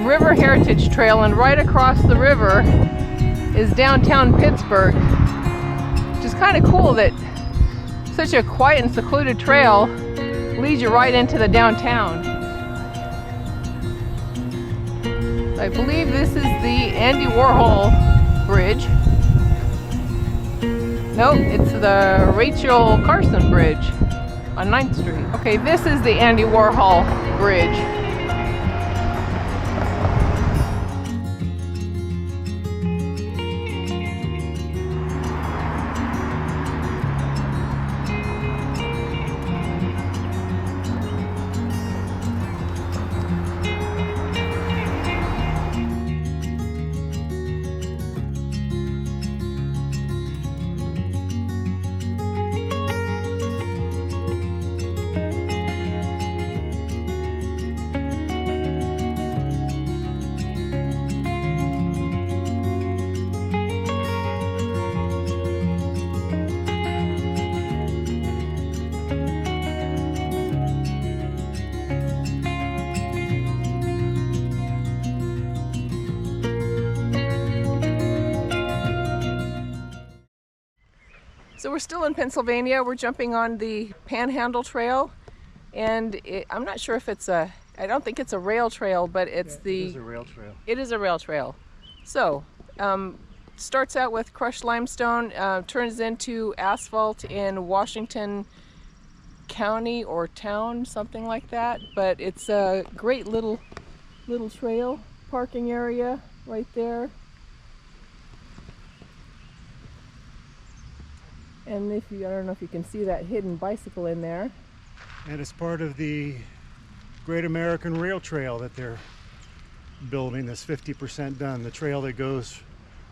River Heritage Trail, and right across the river is downtown Pittsburgh, which is kind of cool that such a quiet and secluded trail leads you right into the downtown. I believe this is the Andy Warhol Bridge. Nope, it's the Rachel Carson Bridge on 9th Street. Okay, this is the Andy Warhol Bridge. So we're still in Pennsylvania. We're jumping on the Panhandle Trail, and I'm not sure if it's I don't think it's a rail trail, but it's It is a rail trail. It is a rail trail. So, starts out with crushed limestone, turns into asphalt in Washington County or town, something like that. But it's a great little trail, parking area right there. And I don't know if you can see that hidden bicycle in there. And it's part of the Great American Rail Trail that they're building that's 50% done. The trail that goes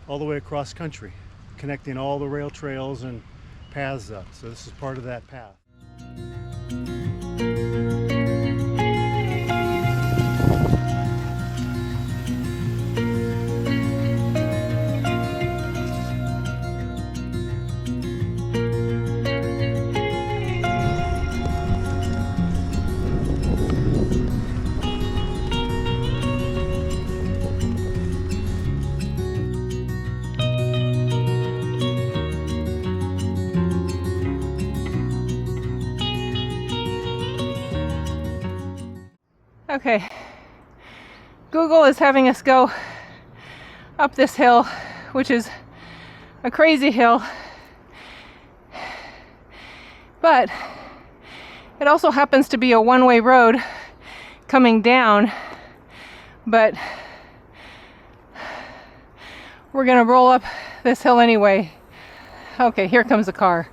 all the way across country, connecting all the rail trails and paths up. So this is part of that path. Okay, Google is having us go up this hill, which is a crazy hill, but it also happens to be a one-way road coming down, but we're gonna roll up this hill anyway. Okay, here comes a car.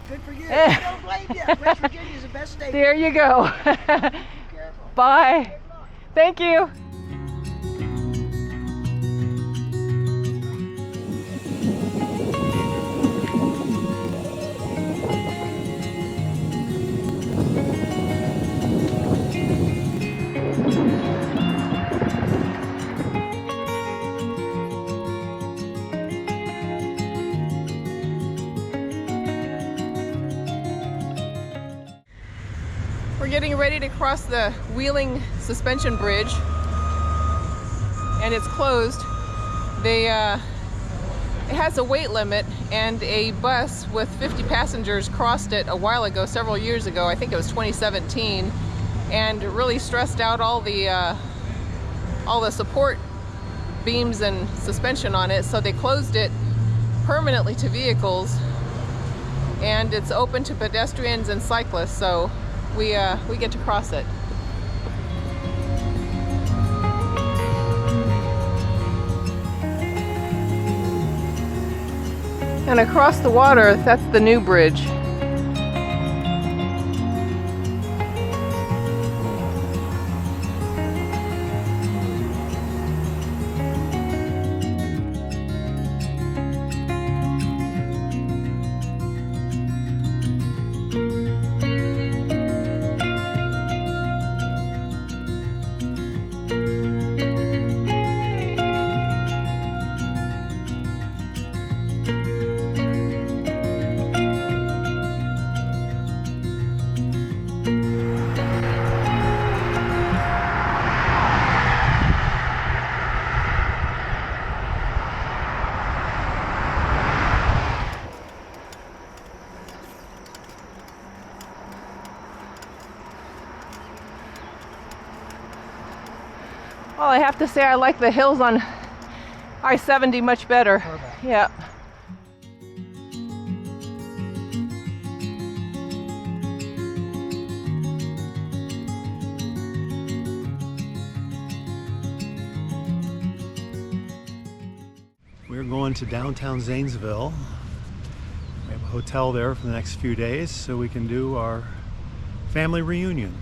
Good for you. I don't blame you. West Virginia's the best state. There you go. Careful. Bye. Thank you. We're getting ready to cross the Wheeling Suspension Bridge, and it's closed. It has a weight limit, and a bus with 50 passengers crossed it a while ago, several years ago. I think it was 2017, and really stressed out all the support beams and suspension on it, so they closed it permanently to vehicles, and it's open to pedestrians and cyclists. So we get to cross it. And across the water, that's the new bridge. Well, I have to say I like the hills on I-70 much better. Yeah. We're going to downtown Zanesville. We have a hotel there for the next few days so we can do our family reunion.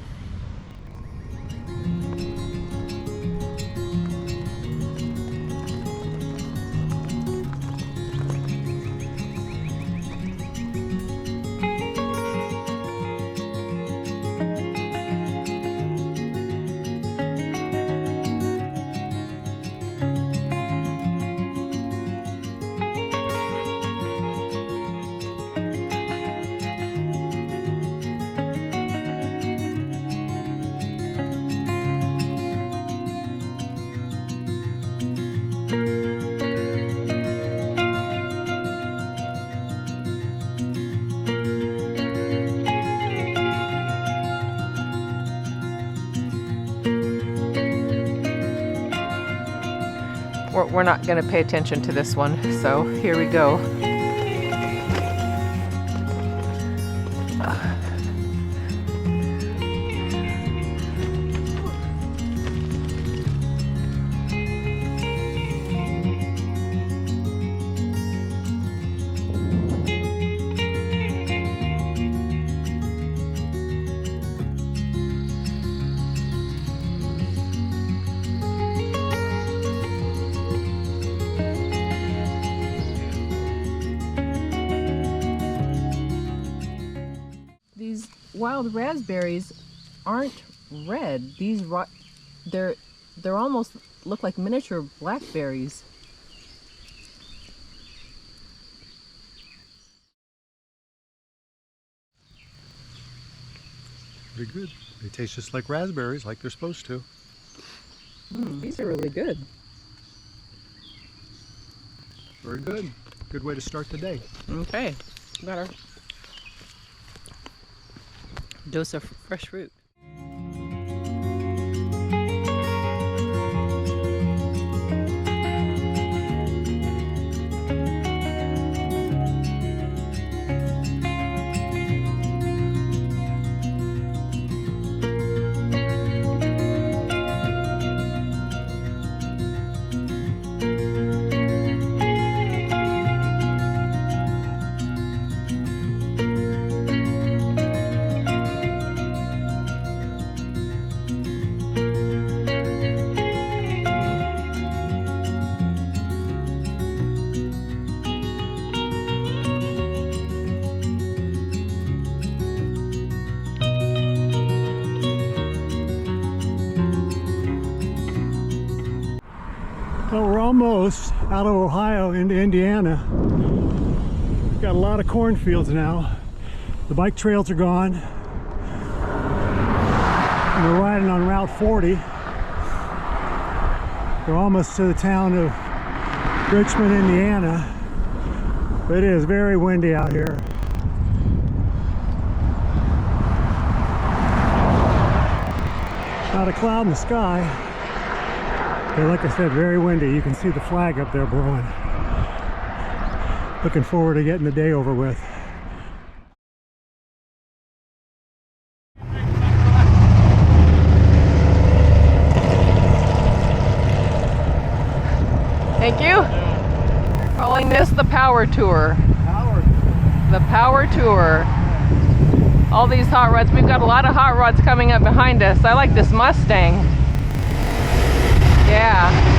We're not going to pay attention to this one, so here we go. These wild raspberries aren't red. They're almost look like miniature blackberries. Pretty good. They taste just like raspberries, like they're supposed to. These are really good. Very good. Good way to start the day. Okay, got our dose of fresh fruit. Well, we're almost out of Ohio into Indiana. We've got a lot of cornfields now. The bike trails are gone. And we're riding on Route 40. We're almost to the town of Richmond, Indiana. But it is very windy out here. Not a cloud in the sky. But like I said, very windy. You can see the flag up there blowing. Looking forward to getting the day over with. Thank you. Calling this the Power Tour. The Power Tour. All these hot rods. We've got a lot of hot rods coming up behind us. I like this Mustang. Yeah.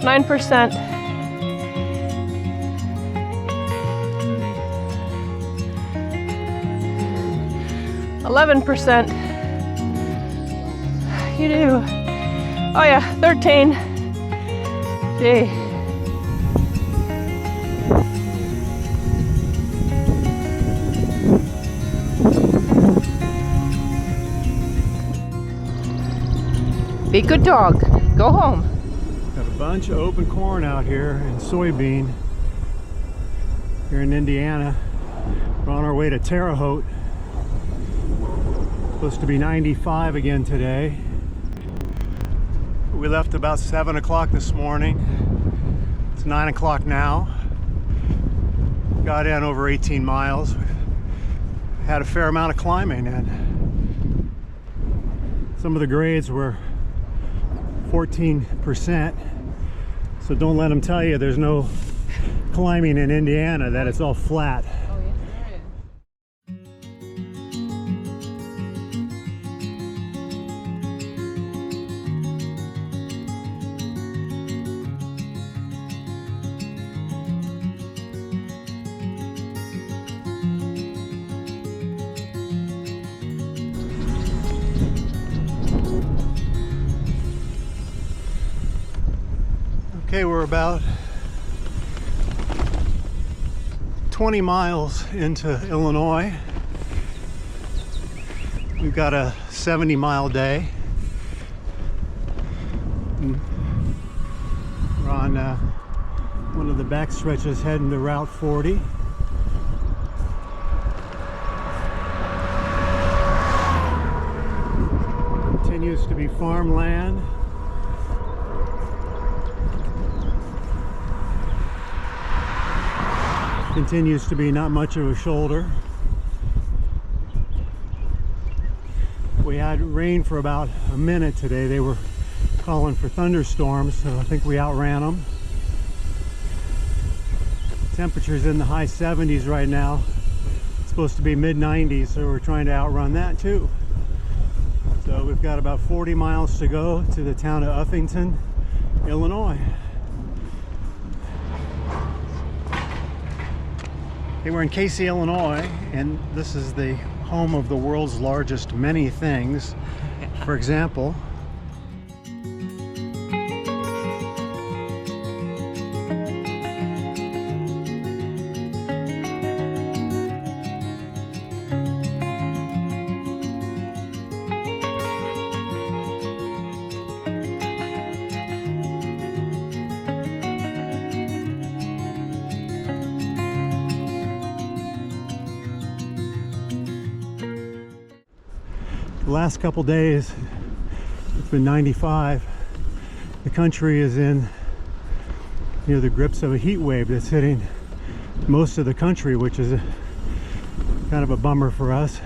9%. %. You do. Oh yeah, 13. Gee. Be a good dog. Go home. Got a bunch of open corn out here and soybean here in Indiana. We're on our way to Terre Haute. Supposed to be 95 again today. We left about 7 o'clock this morning. It's 9 o'clock now. Got in over 18 miles. Had a fair amount of climbing and some of the grades were 14%. So don't let them tell you there's no climbing in Indiana, that it's all flat. Oh, yes, there is. Okay, we're about 20 miles into Illinois. We've got a 70-mile day. We're on one of the back stretches heading to Route 40. Continues to be farmland. Continues to be not much of a shoulder. We had rain for about a minute today. They were calling for thunderstorms, so I think we outran them. Temperatures in the high 70s right now. It's supposed to be mid 90s, so we're trying to outrun that too. So we've got about 40 miles to go to the town of Uffington, Illinois. Okay, we're in Casey, Illinois, and this is the home of the world's largest many things. For example, the last couple days, it's been 95. The country is in near the grips of a heat wave that's hitting most of the country, which is kind of a bummer for us.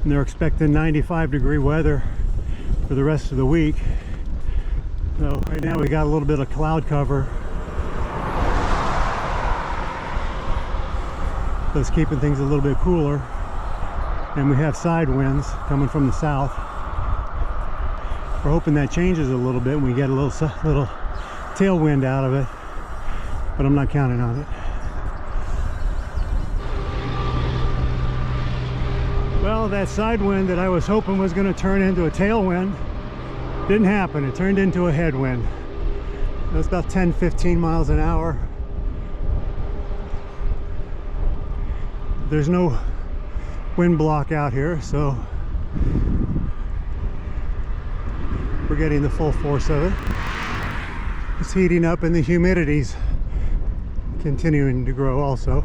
And they're expecting 95-degree weather for the rest of the week. So right now we got a little bit of cloud cover. So it's keeping things a little bit cooler. And we have side winds coming from the south. We're hoping that changes a little bit and we get a little tailwind out of it, but I'm not counting on it. Well, that side wind that I was hoping was going to turn into a tailwind didn't happen. It turned into a headwind. It was about 10-15 miles an hour. There's no wind block out here, so we're getting the full force of it. It's heating up and the humidity's continuing to grow also.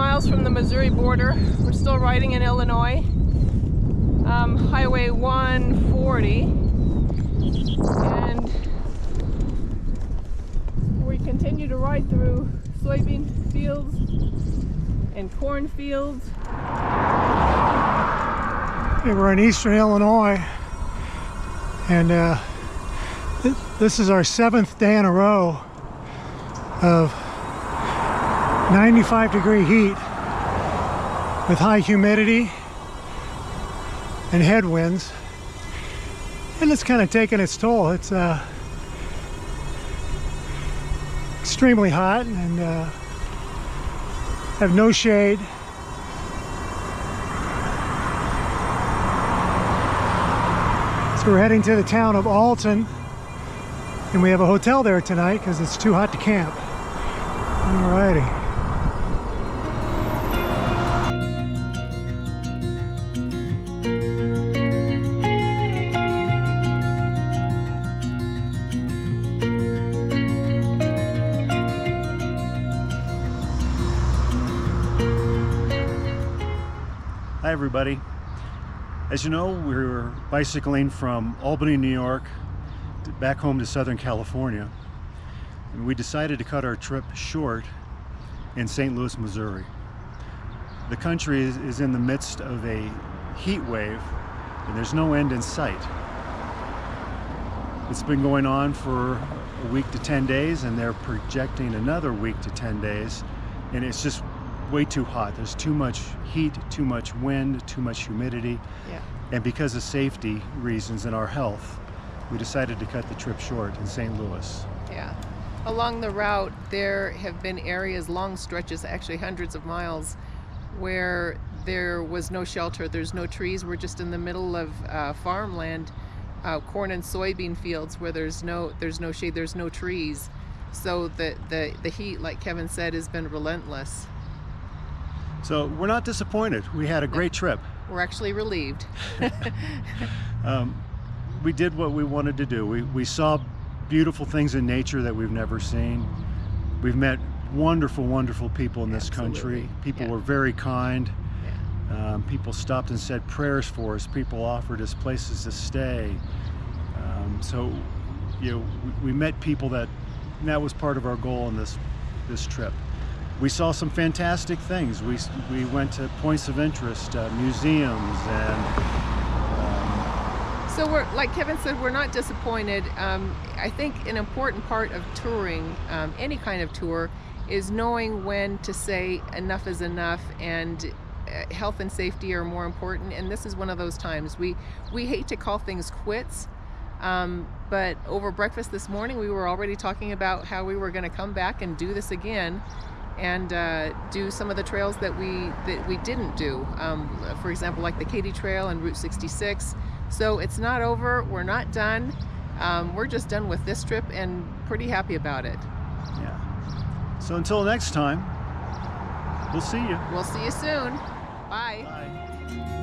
miles from the Missouri border. We're still riding in Illinois. Highway 140. And we continue to ride through soybean fields and corn fields. Okay, we're in eastern Illinois, and this is our 7th day in a row of 95-degree heat with high humidity and headwinds, and it's kind of taking its toll. It's extremely hot, and have no shade. So we're heading to the town of Alton, and we have a hotel there tonight because it's too hot to camp. Alrighty. Hi everybody. As you know, we're bicycling from Albany, New York, back home to Southern California. And we decided to cut our trip short in St. Louis, Missouri. The country is in the midst of a heat wave, and there's no end in sight. It's been going on for a week to 10 days, and they're projecting another week to 10 days, and it's just way too hot. There's too much heat, too much wind, too much humidity. Yeah. And because of safety reasons and our health, we decided to cut the trip short in St. Louis. Yeah. Along the route, there have been areas, long stretches, actually hundreds of miles, where there was no shelter. There's no trees. We're just in the middle of farmland, corn and soybean fields where there's no shade, there's no trees. So the heat, like Kevin said, has been relentless. So we're not disappointed. We had a great trip. We're actually relieved. We did what we wanted to do. We saw beautiful things in nature that we've never seen. We've met wonderful, wonderful people in this country. People were very kind. People stopped and said prayers for us. People offered us places to stay. So, you know, we met people that was part of our goal in this trip. We saw some fantastic things. We went to points of interest, museums, and so we're, like Kevin said, we're not disappointed. I think an important part of touring, any kind of tour, is knowing when to say enough is enough, and health and safety are more important, and this is one of those times. We hate to call things quits, but over breakfast this morning we were already talking about how we were going to come back and do this again, and do some of the trails that we didn't do. For example, like the Katy Trail and Route 66. So it's not over, we're not done. We're just done with this trip and pretty happy about it. Yeah. So until next time, we'll see you. We'll see you soon. Bye. Bye.